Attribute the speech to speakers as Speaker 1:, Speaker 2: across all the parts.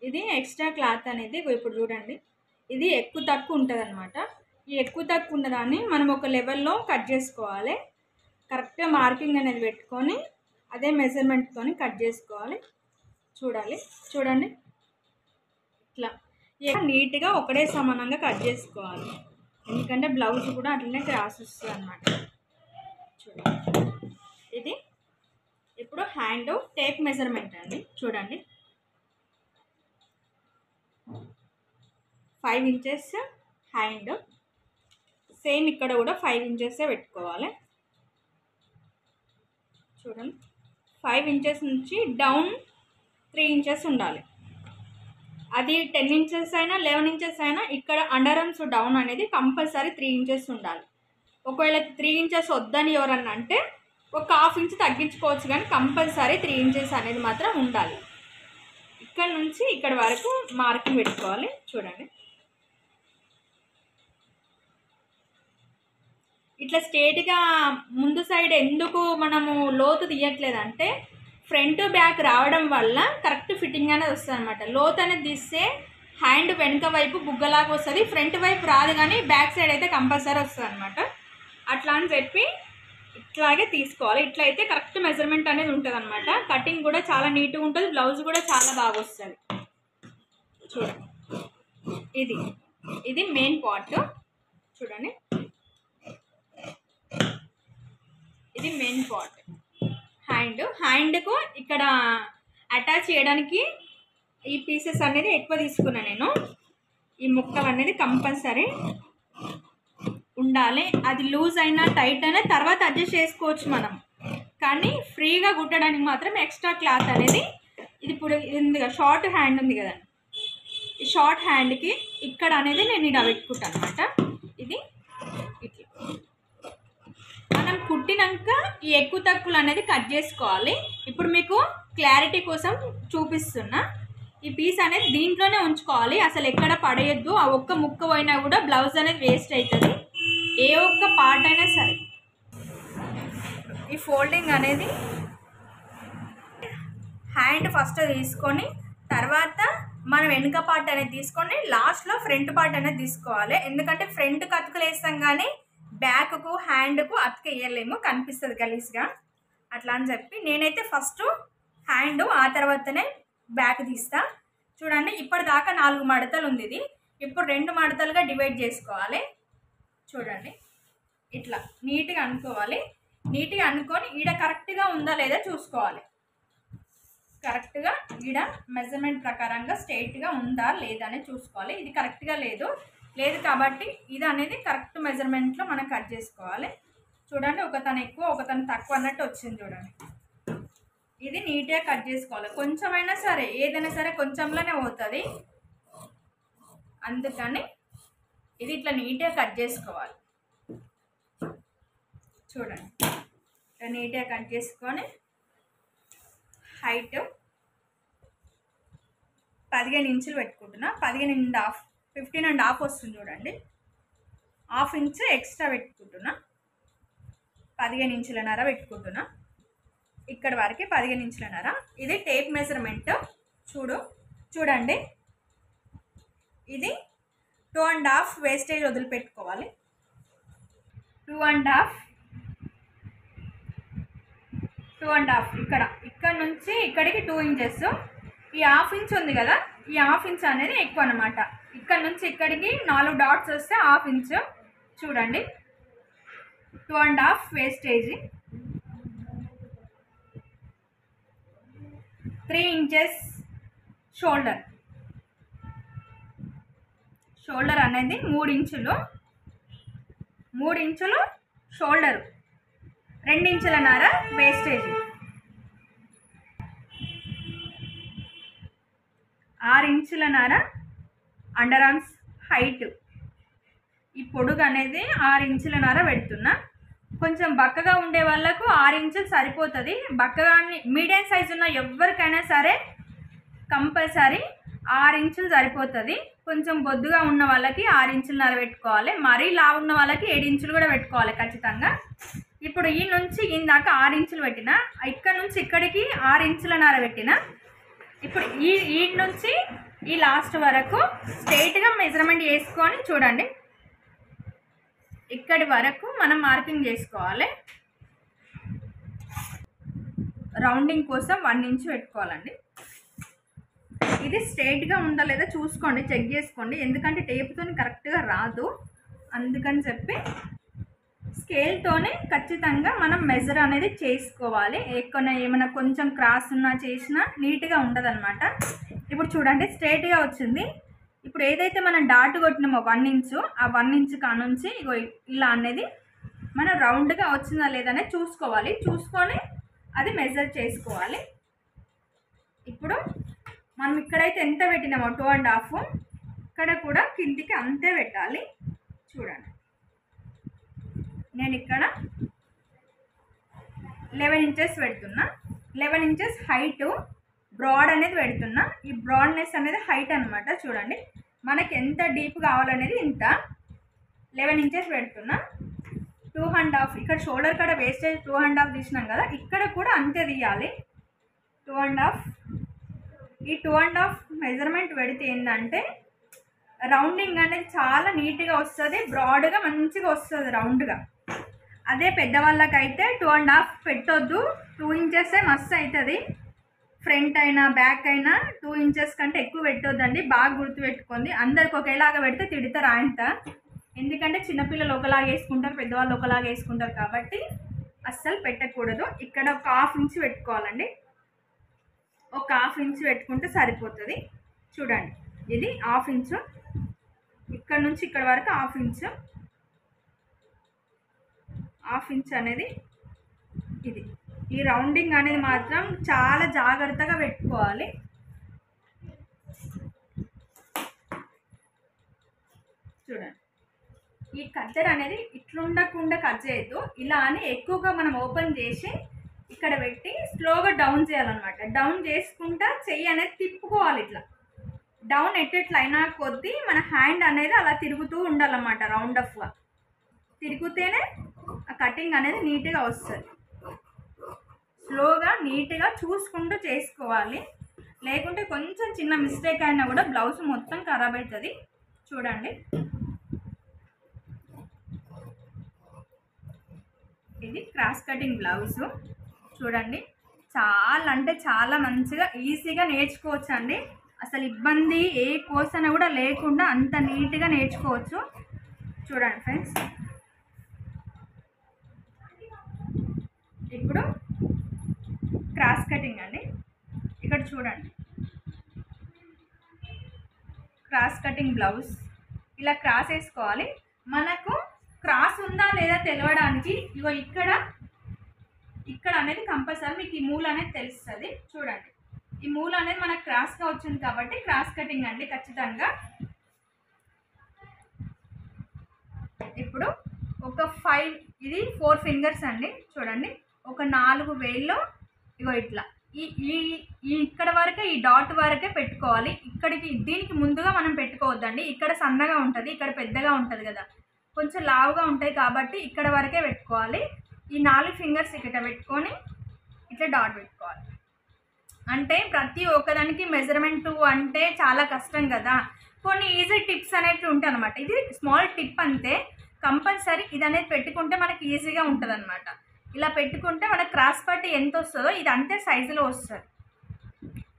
Speaker 1: ఇది extra cloth అనేది ఇప్పుడు చూడండి, ఇది ఎక్కువ తక్కువ ఉంటుంది అనమాట. ఈ ఎక్కువ తక్కువ ఉన్నదాన్ని మనం ఒక లెవెల్లో కట్ చేసుకోవాలి. కరెక్ట్గా మార్కింగ్ అనేది పెట్టుకొని అదే మెజర్మెంట్తో కట్ చేసుకోవాలి. చూడండి ఇట్లా నీట్గా ఒకటే సమానంగా కట్ చేసుకోవాలి. ఎందుకంటే బ్లౌజ్ కూడా అట్లనే క్రాస్ వస్తుంది అనమాట. చూడండి, ఇది ఇప్పుడు హ్యాండ్ టేప్ మెజర్మెంట్ అండి. చూడండి 5 ఇంచెస్ హ్యాండ్, సేమ్ ఇక్కడ కూడా 5 ఇంచెసే పెట్టుకోవాలి. చూడండి 5 ఇంచెస్ నుంచి డౌన్ 3 ఇంచెస్ ఉండాలి. అది 10 ఇంచెస్ అయినా 11 ఇంచెస్ అయినా ఇక్కడ అండర్ ఆర్మ్స్ డౌన్ అనేది కంపల్సరీ 3 ఇంచెస్ ఉండాలి. ఒకవేళ 3 ఇంచెస్ వద్దని ఎవరన్నా అంటే ఒక 1/2 ఇంచ్ తగ్గించుకోవచ్చు, కానీ కంపల్సరీ 3 ఇంచెస్ అనేది మాత్రం ఉండాలి. ఇక్కడ నుంచి ఇక్కడ వరకు మార్కింగ్ పెట్టుకోవాలి. చూడండి ఇట్లా స్ట్రేట్గా ముందు సైడ్ ఎందుకు మనము లోతు తీయట్లేదంటే ఫ్రంట్ బ్యాక్ రావడం వల్ల కరెక్ట్ ఫిట్టింగ్ అనేది వస్తుంది అనమాట. లోతు అనేది తీస్తే హ్యాండ్ వెనుక వైపు బుగ్గలాగా వస్తుంది, ఫ్రంట్ వైపు రాదు, కానీ బ్యాక్ సైడ్ అయితే కంపల్సరీ వస్తుంది అనమాట. అట్లా అని చెప్పి ఇట్లాగే తీసుకోవాలి. ఇట్లా అయితే కరెక్ట్ మెజర్మెంట్ అనేది ఉంటుంది అనమాట. కటింగ్ కూడా చాలా నీట్గా ఉంటుంది, బ్లౌజ్ కూడా చాలా బాగా వస్తుంది. చూడండి ఇది మెయిన్ పార్ట్. చూడండి ఇది మెయిన్ పార్ట్. హ్యాండ్కు ఇక్కడ అటాచ్ చేయడానికి ఈ పీసెస్ అనేది ఎక్కువ తీసుకున్నాను నేను. ఈ ముక్కలు అనేది కంపల్సరీ ఉండాలి. అది లూజ్ అయినా టైట్ అయినా తర్వాత అడ్జస్ట్ చేసుకోవచ్చు మనం, కానీ ఫ్రీగా కుట్టడానికి మాత్రం ఎక్స్ట్రా క్లాత్ అనేది ఇది ఇప్పుడు ఉంది కదా, షార్ట్ హ్యాండ్ ఉంది కదా, ఈ షార్ట్ హ్యాండ్కి ఇక్కడ అనేది నేను ఇలా పెట్టుకుంటాను అనమాట. ఇది ఇట్లా మనం కుట్టినాక ఈ ఎక్కువ తక్కువలు అనేది కట్ చేసుకోవాలి. ఇప్పుడు మీకు క్లారిటీ కోసం చూపిస్తున్నా. ఈ పీస్ అనేది దీంట్లోనే ఉంచుకోవాలి, అసలు ఎక్కడ పడేయద్దు. ఆ ఒక్క ముక్క పోయినా కూడా బ్లౌజ్ అనేది వేస్ట్ అవుతుంది, ఏ ఒక్క పార్ట్ అయినా సరే. ఈ ఫోల్డింగ్ అనేది హ్యాండ్ ఫస్ట్ తీసుకొని తర్వాత మనం వెనుక పార్ట్ అనేది తీసుకొని లాస్ట్లో ఫ్రంట్ పార్ట్ అనేది తీసుకోవాలి. ఎందుకంటే ఫ్రంట్కి అతుకులు వేస్తాం కానీ బ్యాక్కు హ్యాండ్కు అతుకు వేయలేము, కనిపిస్తుంది గలీజ్గా. అట్లా అని చెప్పి నేనైతే ఫస్ట్ హ్యాండ్ ఆ తర్వాతనే బ్యాక్ తీస్తా. చూడండి ఇప్పటిదాకా 4 మడతలు ఉంది, ఇది ఇప్పుడు 2 మడతలుగా డివైడ్ చేసుకోవాలి. చూడండి ఇట్లా నీట్గా అనుకోవాలి. నీట్గా అనుకొని ఈడ కరెక్ట్గా ఉందా లేదా చూసుకోవాలి. కరెక్ట్గా ఈడ మెజర్మెంట్ ప్రకారంగా స్ట్రైట్గా ఉందా లేదా అనేది చూసుకోవాలి. ఇది కరెక్ట్గా లేదు కాబట్టి ఇది అనేది కరెక్ట్ మెజర్మెంట్లో మనం కట్ చేసుకోవాలి. చూడండి ఒకతను ఎక్కువ ఒకతను తక్కువ అన్నట్టు వచ్చింది. చూడండి ఇది నీట్గా కట్ చేసుకోవాలి. కొంచెమైనా సరే ఏదైనా సరే కొంచెంలోనే పోతుంది, అందుకని ఇది ఇట్లా నీట్గా కట్ చేసుకోవాలి. చూడండి ఇట్లా నీట్గా కట్ చేసుకొని హైట్ 15 ఇంచులు పెట్టుకుంటున్నా. 15.5 వస్తుంది. చూడండి 1/2 ఇంచ్ ఎక్స్ట్రా పెట్టుకుంటున్నా. 15 ఇంచులన్నర పెట్టుకుంటున్నా. ఇక్కడ వరకు 15 ఇంచులన్నర. ఇది టేప్ మెజర్మెంట్. చూడండి ఇది 2.5 వేస్టేజ్ వదిలిపెట్టుకోవాలి. 2.5 ఇక్కడ నుంచి ఇక్కడికి 2 ఇంచెస్. ఈ 1/2 ఇంచ్ ఉంది కదా, ఈ 1/2 ఇంచ్ అనేది ఎక్కువ అనమాట. ఇక్కడ నుంచి ఇక్కడికి 4 డాట్స్ వస్తే 1/2 ఇంచ్. చూడండి 2.5 వేస్టేజ్. 3 ఇంచెస్ షోల్డర్ అనేది 3 ఇంచులు. 3 ఇంచులు షోల్డరు, 2 ఇంచులన్నర వేస్టేజ్. 6 ఇంచులన్నర అండర్ ఆర్మ్స్ హైట్. ఈ పొడుగు అనేది 6 ఇంచులన్నర పెడుతున్నా. కొంచెం బక్కగా ఉండే వాళ్ళకు 6 ఇంచులు సరిపోతుంది. బక్కగా మీడియం సైజు ఉన్న ఎవరికైనా సరే కంపల్సరీ 6 ఇంచులు సరిపోతుంది. కొంచెం బొద్దుగా ఉన్న వాళ్ళకి 6 ఇంచులన్నర పెట్టుకోవాలి. మరీ లావు ఉన్న వాళ్ళకి 7 ఇంచులు కూడా పెట్టుకోవాలి ఖచ్చితంగా. ఇప్పుడు ఈ నుంచి ఇందాక 6 ఇంచులు పెట్టిన, ఇక్కడ నుంచి ఇక్కడికి 6 ఇంచులన్నర పెట్టిన. ఇప్పుడు ఈ నుంచి ఈ లాస్ట్ వరకు స్ట్రైట్గా మెజర్మెంట్ చేసుకొని చూడండి, ఇక్కడి వరకు మనం మార్కింగ్ చేసుకోవాలి. రౌండింగ్ కోసం 1 ఇంచ్ పెట్టుకోవాలండి. ఇది స్ట్రైట్గా ఉందా లేదా చూసుకోండి, చెక్ చేసుకోండి, ఎందుకంటే టేప్తో కరెక్ట్గా రాదు. అందుకని చెప్పి స్కేల్తోనే ఖచ్చితంగా మనం మెజర్ అనేది చేసుకోవాలి. ఏమైనా కొంచెం క్రాస్ ఉన్నా చేసినా నీట్గా ఉండదన్నమాట. ఇప్పుడు చూడండి స్ట్రైట్గా వచ్చింది. ఇప్పుడు ఏదైతే మనం డాట్ కొట్టినామో 1 ఇంచు, ఆ 1 ఇంచు కానుంచి ఇగో ఇలా అనేది మనం రౌండ్గా వచ్చిందా లేదనే చూసుకోవాలి. చూసుకొని అది మెజర్ చేసుకోవాలి. ఇప్పుడు మనం ఇక్కడైతే ఎంత పెట్టినామో 2.5 ఇక్కడ కూడా కిందికి అంతే పెట్టాలి. చూడండి నేను ఇక్కడ 11 ఇంచెస్ పెడుతున్నా. 11 ఇంచెస్ హైటు బ్రాడ్ అనేది పెడుతున్నా. ఈ బ్రాడ్నెస్ అనేది హైట్ అనమాట. చూడండి మనకి ఎంత డీప్ కావాలనేది ఇంత 11 ఇంచెస్ పెడుతున్నా. 2.5 ఇక్కడ షోల్డర్ కాడ వేస్టేజ్ 2.5 తీసినాం కదా, ఇక్కడ కూడా అంతే తీయాలి 2.5. ఈ 2.5 మెజర్మెంట్ పెడితే ఏంటంటే రౌండింగ్ అనేది చాలా నీట్గా వస్తుంది, బ్రాడ్గా మంచిగా వస్తుంది రౌండ్గా. అదే పెద్దవాళ్ళకైతే 2.5 పెట్టొద్దు, 2 ఇంచెసే మస్తు అవుతుంది. ఫ్రంట్ అయినా బ్యాక్ అయినా 2 ఇంచెస్ కంటే ఎక్కువ పెట్టొద్దండి. బాగా గుర్తుపెట్టుకోండి, అందరికి ఒకేలాగా పెడితే తిడతారు ఆయనత. ఎందుకంటే చిన్నపిల్లలు ఒకలాగా వేసుకుంటారు, పెద్దవాళ్ళు ఒకలాగా వేసుకుంటారు, కాబట్టి అస్సలు పెట్టకూడదు. ఇక్కడ ఒక 1/2 ఇంచ్ పెట్టుకోవాలండి. ఒక 1/2 ఇంచ్ పెట్టుకుంటే సరిపోతుంది. చూడండి ఇది 1/2 ఇంచు, ఇక్కడ నుంచి ఇక్కడ వరకు 1/2 ఇంచు. 1/2 ఇంచ్ అనేది ఇది. ఈ రౌండింగ్ అనేది మాత్రం చాలా జాగ్రత్తగా పెట్టుకోవాలి. చూడండి ఈ కత్తెర అనేది ఇట్లుండకుండా కట్ చేయొద్దు, ఇలా అని ఎక్కువగా మనం ఓపెన్ చేసి ఇక్కడ పెట్టి స్లోగా డౌన్ చేయాలన్నమాట. డౌన్ చేసుకుంటా చెయ్యి అనేది తిప్పుకోవాలి. ఇట్లా డౌన్ ఎట్లయినా కొద్దీ మన హ్యాండ్ అనేది అలా తిరుగుతూ ఉండాలన్నమాట. రౌండ్ ఆఫ్గా తిరుగుతేనే ఆ కటింగ్ అనేది నీట్గా వస్తుంది. స్లోగా నీట్గా చూసుకుంటూ చేసుకోవాలి, లేకుంటే కొంచెం చిన్న మిస్టేక్ అయినా కూడా బ్లౌజ్ మొత్తం ఖరాబ్ అవుతుంది. చూడండి ఇది క్రాస్ కటింగ్ బ్లౌజు. చూడండి చాలా అంటే చాలా మంచిగా ఈజీగా నేర్చుకోవచ్చు అండి. అసలు ఇబ్బంది ఏ కోసన కూడా లేకుండా అంత నీట్గా నేర్చుకోవచ్చు. చూడండి ఫ్రెండ్స్, ఇప్పుడు క్రాస్ కటింగ్ అండి. ఇక్కడ చూడండి క్రాస్ కటింగ్ బ్లౌజ్ ఇలా క్రాస్ వేసుకోవాలి. మనకు క్రాస్ ఉందా లేదా తెలవడానికి ఇగో ఇక్కడ అనేది కంపల్సరీ మీకు ఈ మూల అనేది తెలుస్తుంది. చూడండి ఈ మూల అనేది మనకు క్రాస్గా వచ్చింది కాబట్టి క్రాస్ కటింగ్ అండి ఖచ్చితంగా. ఇప్పుడు ఒక 5 ఇది 4 ఫింగర్స్ అండి. చూడండి ఒక 4 వేళ్ళు ఇగో ఇట్లా ఈ ఇక్కడ వరకే ఈ డాట్ వరకే పెట్టుకోవాలి. ఇక్కడికి దీనికి ముందుగా మనం పెట్టుకోవద్దండి. ఇక్కడ సన్నగా ఉంటుంది, ఇక్కడ పెద్దగా ఉంటుంది కదా, కొంచెం లావుగా ఉంటాయి కాబట్టి ఇక్కడ వరకే పెట్టుకోవాలి. ఈ 4 ఫింగర్స్ ఇక్కడ పెట్టుకొని ఇట్లా డాట్ పెట్టుకోవాలి. అంటే ప్రతి ఒక్కదానికి మెజర్మెంట్ అంటే చాలా కష్టం కదా, కొన్ని ఈజీ టిప్స్ అనేవి ఉంటాయి అనమాట. ఇది స్మాల్ టిప్ అంతే, కంపల్సరీ ఇది అనేది పెట్టుకుంటే మనకి ఈజీగా ఉంటుంది అనమాట. ఇలా పెట్టుకుంటే మనకు క్రాస్ పట్టి ఎంత వస్తుందో ఇది అంతే సైజులో వస్తుంది.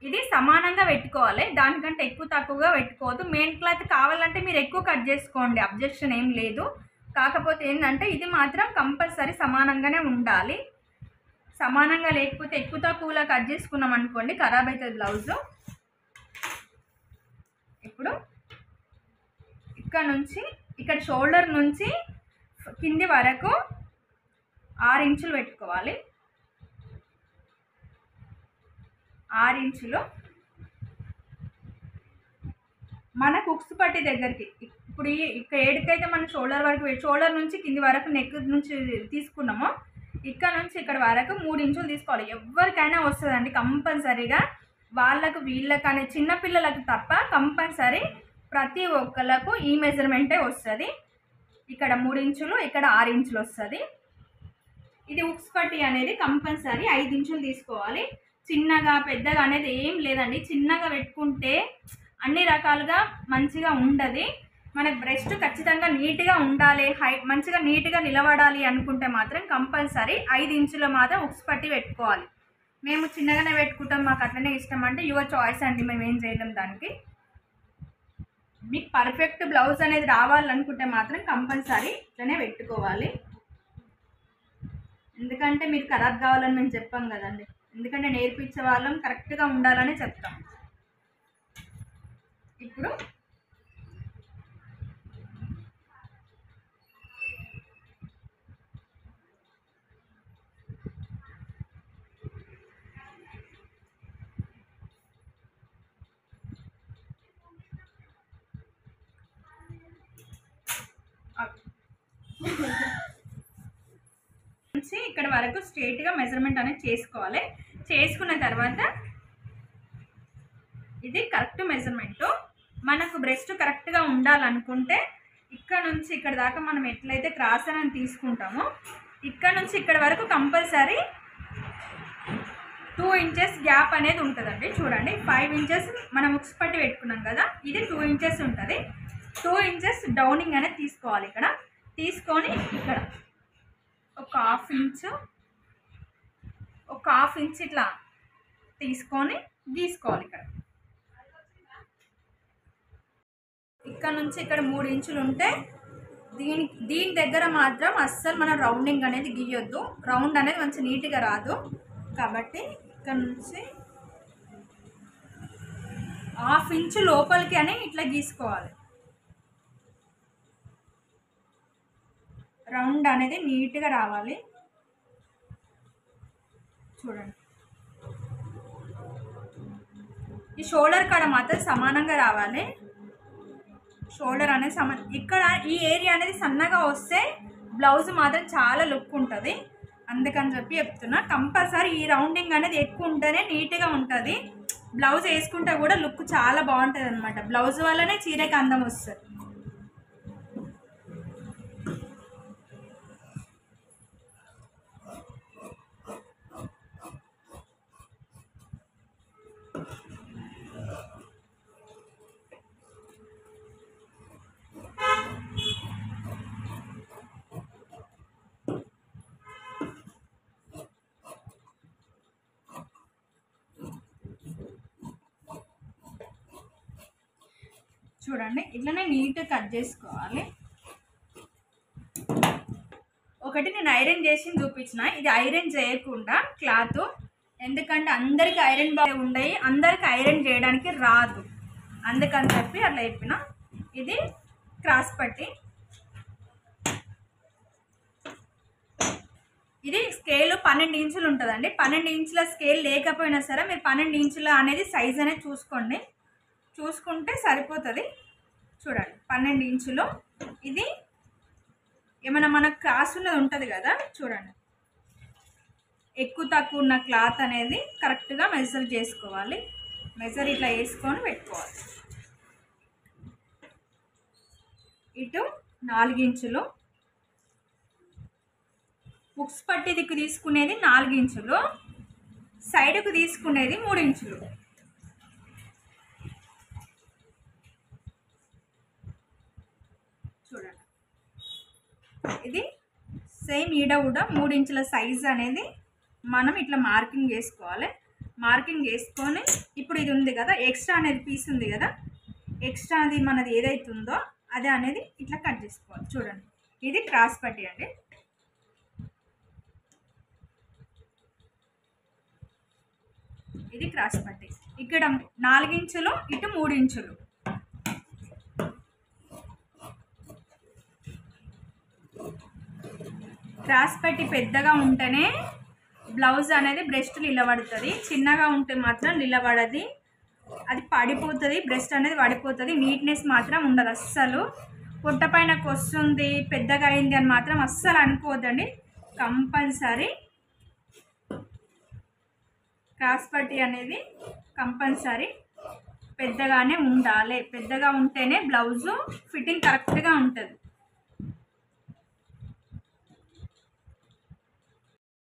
Speaker 1: ఇది సమానంగా పెట్టుకోవాలి, దానికంటే ఎక్కువ తక్కువగా పెట్టుకోవద్దు. మెయిన్ క్లాత్ కావాలంటే మీరు ఎక్కువ కట్ చేసుకోండి, అబ్జెక్షన్ ఏం లేదు. కాకపోతే ఏంటంటే ఇది మాత్రం కంపల్సరీ సమానంగానే ఉండాలి. సమానంగా లేకపోతే ఎక్కువ తక్కువలా కట్ చేసుకున్నాం అనుకోండి ఖరాబ్ అవుతుంది బ్లౌజు. ఇప్పుడు ఇక్కడ నుంచి ఇక్కడ షోల్డర్ నుంచి కింది వరకు 6 ఇంచులు పెట్టుకోవాలి. 6 ఇంచులు మన కుక్స్ పట్టి దగ్గరికి. ఇప్పుడు ఇక్కడ ఏడుకైతే మనం షోల్డర్ వరకు షోల్డర్ నుంచి కింది వరకు నెక్ నుంచి తీసుకున్నామో ఇక్కడ నుంచి ఇక్కడ వరకు 3 ఇంచులు తీసుకోవాలి. ఎవరికైనా వస్తుందండి కంపల్సరీగా, వాళ్ళకు వీళ్ళకనే చిన్నపిల్లలకు తప్ప కంపల్సరీ ప్రతి ఒక్కళ్ళకు ఈ మెజర్మెంటే వస్తుంది. ఇక్కడ 3 ఇంచులు ఇక్కడ 6 ఇంచులు వస్తుంది. ఇది ఉక్స్ పట్టి అనేది కంపల్సరీ 5 ఇంచులు తీసుకోవాలి. చిన్నగా పెద్దగా అనేది ఏం లేదండి, చిన్నగా పెట్టుకుంటే అన్ని రకాలుగా మంచిగా ఉండదు. మనకు బ్రెస్ట్ ఖచ్చితంగా నీట్గా ఉండాలి, మంచిగా నీట్గా నిలబడాలి అనుకుంటే మాత్రం కంపల్సరీ 5 ఇంచులు మాత్రం ఉక్స్ పట్టి పెట్టుకోవాలి. మేము చిన్నగానే పెట్టుకుంటాం, మాకు అట్లనే ఇష్టం అంటే యువర్ చాయిస్ అండి, మేము ఏం చేయలేం దానికి. మీకు పర్ఫెక్ట్ బ్లౌజ్ అనేది రావాలనుకుంటే మాత్రం కంపల్సరీ ఇట్లనే పెట్టుకోవాలి. ఎందుకంటే మీరు ఖరాబ్ కావాలని మేము చెప్పాం కదండి, ఎందుకంటే నేర్పించే వాళ్ళం కరెక్ట్గా ఉండాలని చెప్తాం. ఇప్పుడు నుంచి ఇక్కడ వరకు స్ట్రైట్గా మెజర్మెంట్ అనేది చేసుకోవాలి. చేసుకున్న తర్వాత ఇది కరెక్ట్ మెజర్మెంటు. మనకు బ్రెస్ట్ కరెక్ట్గా ఉండాలనుకుంటే ఇక్కడ నుంచి ఇక్కడ దాకా మనం ఎట్లయితే క్రాస్ అని తీసుకుంటామో ఇక్కడ నుంచి ఇక్కడ వరకు కంపల్సరీ 2 ఇంచెస్ గ్యాప్ అనేది ఉంటుందండి. చూడండి 5 ఇంచెస్ మనం ఉక్స్ పట్టి పెట్టుకున్నాం కదా, ఇది 2 ఇంచెస్ ఉంటుంది. 2 ఇంచెస్ డౌనింగ్ అనేది తీసుకోవాలి. ఇక్కడ తీసుకొని ఇక్కడ ఒక హాఫ్ ఇంచ్ ఇట్లా తీసుకొని గీసుకోవాలి. ఇక్కడ నుంచి ఇక్కడ 3 ఇంచులు ఉంటే దీని దగ్గర మాత్రం అస్సలు మనం రౌండింగ్ అనేది గీయొద్దు, రౌండ్ అనేది మంచి నీట్గా రాదు. కాబట్టి ఇక్కడ నుంచి హాఫ్ ఇంచు లోపలికి అని ఇట్లా గీసుకోవాలి. రౌండ్ అనేది నీట్గా రావాలి. చూడండి ఈ షోల్డర్ కాడ మాత్రం సమానంగా రావాలి. షోల్డర్ అనేది ఇక్కడ ఈ ఏరియా అనేది సన్నగా వస్తే బ్లౌజ్ మాత్రం చాలా లుక్ ఉంటుంది. అందుకని చెప్పి చెప్తున్నా, కంపల్సరీ ఈ రౌండింగ్ అనేది ఎక్కువ ఉంటేనే నీట్గా ఉంటుంది. బ్లౌజ్ వేసుకుంటే కూడా లుక్ చాలా బాగుంటుంది అనమాట. బ్లౌజ్ వల్లనే చీరకి అందం వస్తుంది. చూడండి ఇట్లనే నీట్గా కట్ చేసుకోవాలి. ఒకటి నేను ఐరన్ చేసి చూపించిన, ఇది ఐరన్ చేయకుండా క్లాత్, ఎందుకంటే అందరికి ఐరన్ బాగా ఉండయి, అందరికి ఐరన్ చేయడానికి రాదు, అందుకని చెప్పి అట్లా చెప్పిన. ఇది క్రాస్ పట్టి, ఇది స్కేల్ 12 ఇంచులు ఉంటుందండి. 12 ఇంచుల స్కేల్ లేకపోయినా సరే మీరు 12 ఇంచుల అనేది సైజ్ అనేది చూసుకుంటే సరిపోతుంది. చూడండి 12 ఇంచులు. ఇది ఏమైనా మనకు క్రాస్ ఉన్నది ఉంటుంది కదా, చూడండి ఎక్కువ తక్కువ ఉన్న క్లాత్ అనేది కరెక్ట్గా మెజర్ చేసుకోవాలి. మెజర్ ఇట్లా వేసుకొని పెట్టుకోవాలి. ఇటు 4 ఇంచులు, ఉక్స్ పట్టి దిక్కు తీసుకునేది 4 ఇంచులు, సైడ్కు తీసుకునేది 3 ఇంచులు. చూడండి ఇది సేమ్ ఈడ కూడా 3 ఇంచుల సైజ్ అనేది మనం ఇట్లా మార్కింగ్ చేసుకోవాలి. మార్కింగ్ చేసుకొని ఇప్పుడు ఇది ఉంది కదా, ఎక్స్ట్రా అనేది పీస్ ఉంది కదా, ఎక్స్ట్రా అది మనది ఏదైతే ఉందో అదే అనేది ఇట్లా కట్ చేసుకోవాలి. చూడండి ఇది క్రాస్ పట్టి అండి. ఇది క్రాస్ పట్టి. ఇక్కడ 4 ఇంచులు, ఇటు 3 ఇంచులు. క్రాస్ పట్టి పెద్దగా ఉంటేనే బ్లౌజ్ అనేది బ్రెస్ట్ నిలబడుతుంది, చిన్నగా ఉంటే మాత్రం నిలబడది, అది పడిపోతుంది, బ్రెస్ట్ అనేది పడిపోతుంది, నీట్నెస్ మాత్రం ఉండదు అస్సలు. పొట్ట పైనకు వస్తుంది పెద్దగా అయింది అని మాత్రం అస్సలు అనుకోవద్దండి. కంపల్సరీ క్రాస్ పట్టి అనేది కంపల్సరీ పెద్దగానే ఉండాలి. పెద్దగా ఉంటేనే బ్లౌజు ఫిట్టింగ్ కరెక్ట్గా ఉంటుంది.